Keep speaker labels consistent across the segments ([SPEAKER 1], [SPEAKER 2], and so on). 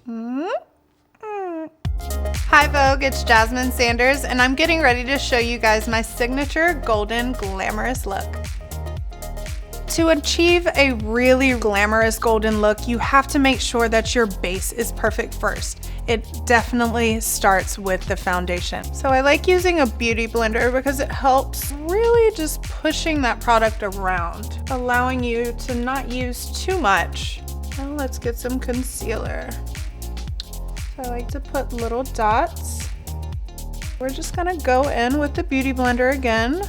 [SPEAKER 1] Hi Vogue, it's Jasmine Sanders, and I'm getting ready to show you guys my signature golden glamorous look. To achieve a really glamorous golden look, you have to make sure that your base is perfect first. It definitely starts with the foundation. So I like using a beauty blender because it helps really just pushing that product around, allowing you to not use too much. Now let's get some concealer. So I like to put little dots. We're just gonna go in with the beauty blender again.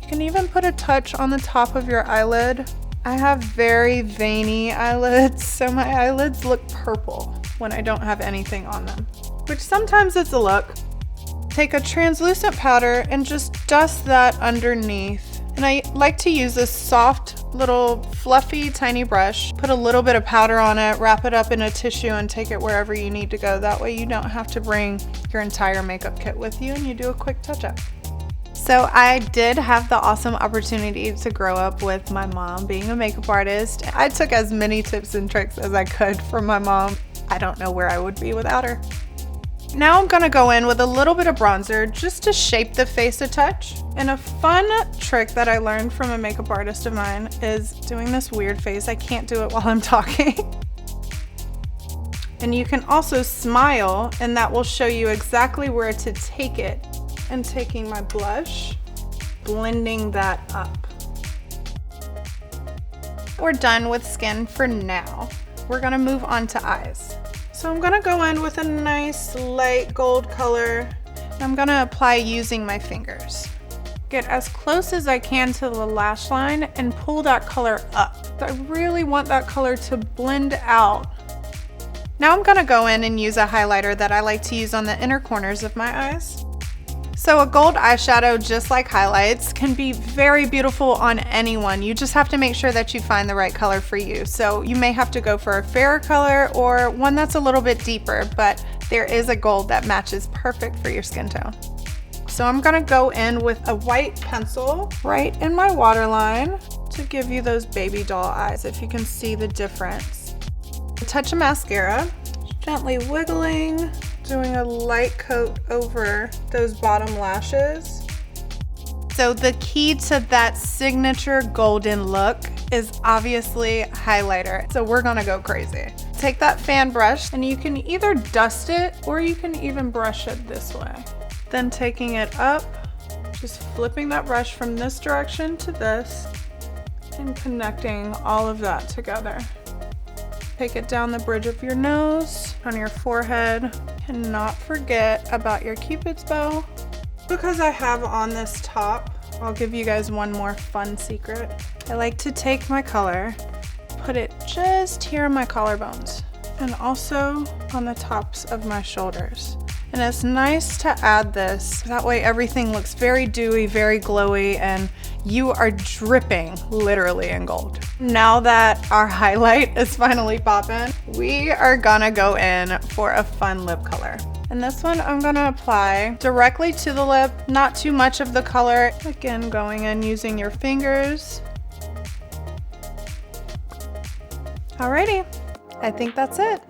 [SPEAKER 1] You can even put a touch on the top of your eyelid. I have very veiny eyelids, so my eyelids look purple when I don't have anything on them, which sometimes it's a look. Take a translucent powder and just dust that underneath. And I like to use this soft little fluffy tiny brush, put a little bit of powder on it, wrap it up in a tissue and take it wherever you need to go. That way you don't have to bring your entire makeup kit with you and you do a quick touch up. So I did have the awesome opportunity to grow up with my mom being a makeup artist. I took as many tips and tricks as I could from my mom. I don't know where I would be without her. Now I'm gonna go in with a little bit of bronzer just to shape the face a touch. And a fun trick that I learned from a makeup artist of mine is doing this weird face. I can't do it while I'm talking. And you can also smile, and that will show you exactly where to take it. And taking my blush, blending that up. We're done with skin for now. We're gonna move on to eyes. So I'm gonna go in with a nice light gold color. I'm gonna apply using my fingers. Get as close as I can to the lash line and pull that color up. I really want that color to blend out. Now I'm gonna go in and use a highlighter that I like to use on the inner corners of my eyes. So a gold eyeshadow, just like highlights, can be very beautiful on anyone. You just have to make sure that you find the right color for you. So you may have to go for a fairer color or one that's a little bit deeper, but there is a gold that matches perfect for your skin tone. So I'm gonna go in with a white pencil right in my waterline to give you those baby doll eyes, if you can see the difference. A touch of mascara, gently wiggling, doing a light coat over those bottom lashes. So the key to that signature golden look is obviously highlighter. So we're gonna go crazy. Take that fan brush and you can either dust it or you can even brush it this way. Then taking it up, just flipping that brush from this direction to this and connecting all of that together. Take it down the bridge of your nose, on your forehead. Cannot forget about your Cupid's bow. Because I have on this top, I'll give you guys one more fun secret. I like to take my color, put it just here on my collarbones, and also on the tops of my shoulders. And it's nice to add this. That way everything looks very dewy, very glowy, and you are dripping literally in gold. Now that our highlight is finally popping, we are gonna go in for a fun lip color. And this one I'm gonna apply directly to the lip, not too much of the color. Again, going in using your fingers. Alrighty, I think that's it.